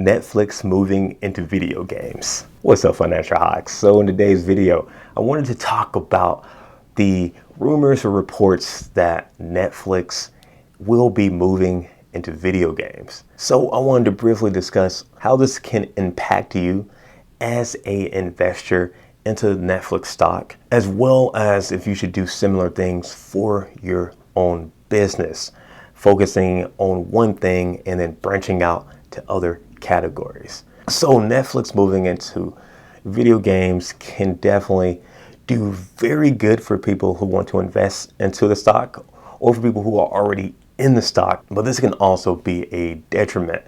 Netflix moving into video games. What's up, Financial Hawks? So in today's video, I wanted to talk about the rumors or reports that Netflix will be moving into video games. So I wanted to briefly discuss how this can impact you as an investor into Netflix stock, as well as if you should do similar things for your own business, focusing on one thing and then branching out to other categories. So Netflix moving into video games can definitely do very good for people who want to invest into the stock or for people who are already in the stock. But this can also be a detriment,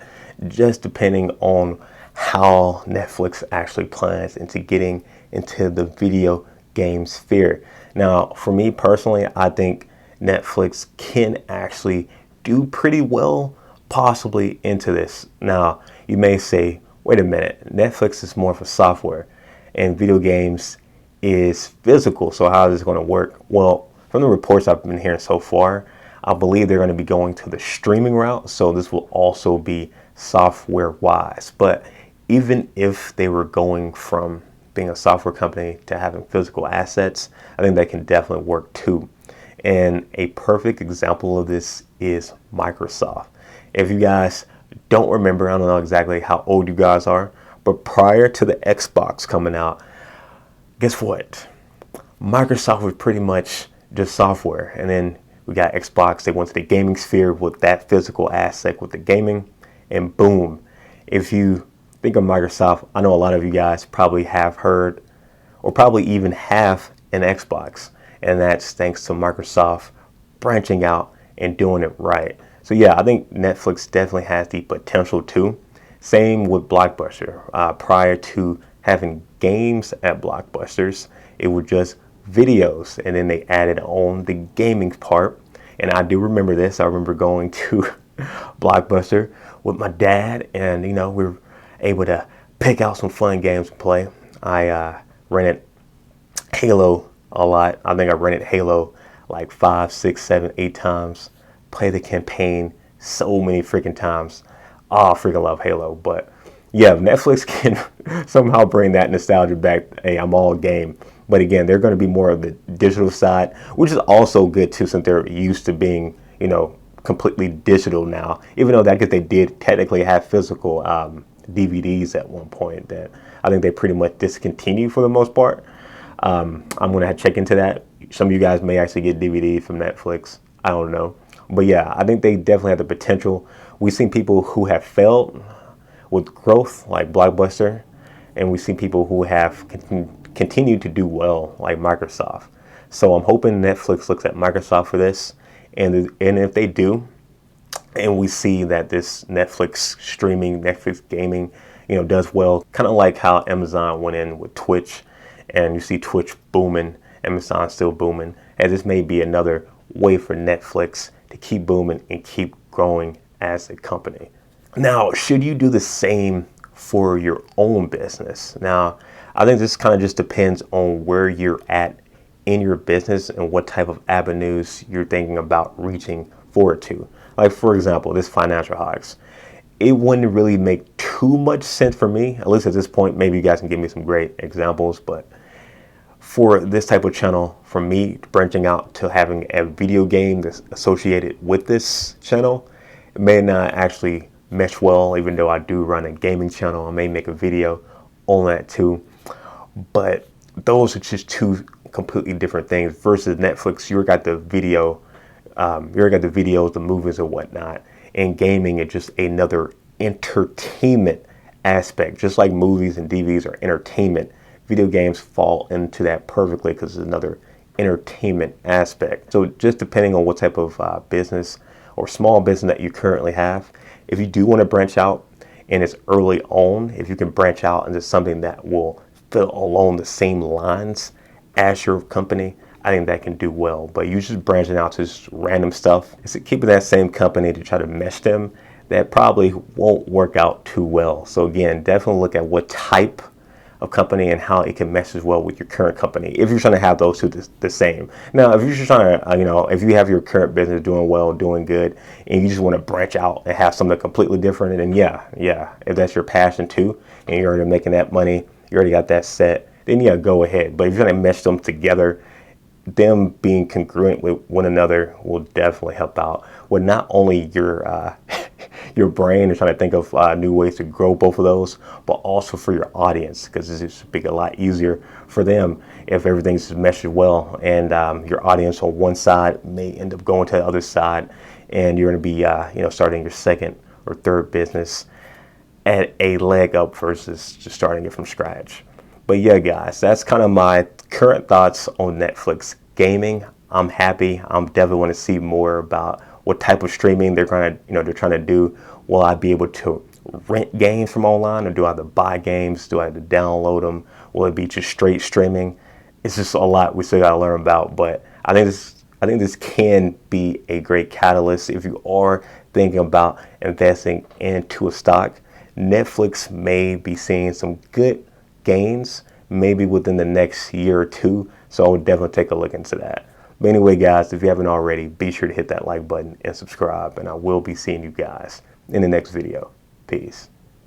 just depending on how Netflix actually plans into getting into the video game sphere. Now, for me personally, I think Netflix can actually do pretty well possibly into this. Now, you may say, wait a minute, Netflix is more of a software and video games is physical, so how is this going to work? Well, from the reports I've been hearing so far, I believe they're going to be going to the streaming route, so this will also be software wise. But even if they were going from being a software company to having physical assets, I think that can definitely work too. And a perfect example of this is Microsoft. If you guys don't remember, I don't know exactly how old you guys are, but prior to the Xbox coming out, guess what? Microsoft was pretty much just software. And then we got Xbox. They went to the gaming sphere with that physical aspect with the gaming, and boom. If you think of Microsoft, I know a lot of you guys probably have heard or probably even have an Xbox. And that's thanks to Microsoft branching out and doing it right. So yeah, I think Netflix definitely has the potential too. Same with Blockbuster. Prior to having games at Blockbusters, it was just videos, and then they added on the gaming part. And I do remember this. I remember going to Blockbuster with my dad, and we were able to pick out some fun games to play. I rented Halo a lot. I think I rented Halo like 5, 6, 7, 8 times. Play the campaign so many freaking times. Oh, I freaking love Halo. But yeah, Netflix can somehow bring that nostalgia back. Hey, I'm all game. But again, they're going to be more of the digital side, which is also good too, since they're used to being, completely digital now. Even though that they did technically have physical DVDs at one point that I think they pretty much discontinued for the most part. I'm going to check into that. Some of you guys may actually get DVD from Netflix. I don't know. But yeah, I think they definitely have the potential. We've seen people who have failed with growth like Blockbuster, and we've seen people who have continued to do well like Microsoft. So I'm hoping Netflix looks at Microsoft for this, and if they do, and we see that this Netflix streaming, Netflix gaming, does well, kind of like how Amazon went in with Twitch, and you see Twitch booming, Amazon still booming, and this may be another way for Netflix to keep booming and keep growing as a company. Now, should you do the same for your own business? Now, I think this kind of just depends on where you're at in your business and what type of avenues you're thinking about reaching forward to. Like, for example, this Financial Hawks. It wouldn't really make too much sense for me, at least at this point. Maybe you guys can give me some great examples, but for this type of channel, for me branching out to having a video game that's associated with this channel, it may not actually mesh well, even though I do run a gaming channel. I may make a video on that too. But those are just two completely different things versus Netflix. You got the video, the videos, the movies and whatnot. And gaming is just another entertainment aspect. Just like movies and DVDs are entertainment, video games fall into that perfectly because it's another entertainment aspect. So just depending on what type of business or small business that you currently have, if you do want to branch out and it's early on, if you can branch out into something that will fit along the same lines as your company, I think that can do well. But you just branching out to just random stuff, it's keeping that same company to try to mesh them, that probably won't work out too well. So again, definitely look at what type of company and how it can mesh as well with your current company, if you're trying to have those two the same. Now, if you're just trying to, if you have your current business doing well, doing good, and you just want to branch out and have something completely different, then yeah, if that's your passion too, and you're already making that money, you already got that set, then yeah, go ahead. But if you're going to mesh them together, them being congruent with one another will definitely help out with not only your your brain and trying to think of new ways to grow both of those, but also for your audience, because it's just be a lot easier for them if everything's meshed well, and your audience on one side may end up going to the other side, and you're going to be starting your second or third business at a leg up versus just starting it from scratch. But yeah, guys, that's kind of my current thoughts on Netflix gaming. I'm happy. I'm definitely want to see more about what type of streaming they're trying to do. Will I be able to rent games from online, or do I have to buy games? Do I have to download them? Will it be just straight streaming? It's just a lot we still got to learn about. But I think this can be a great catalyst if you are thinking about investing into a stock. Netflix may be seeing some good gains maybe within the next year or two, so I would definitely take a look into that. But anyway, guys, if you haven't already, be sure to hit that like button and subscribe, and I will be seeing you guys in the next video. Peace.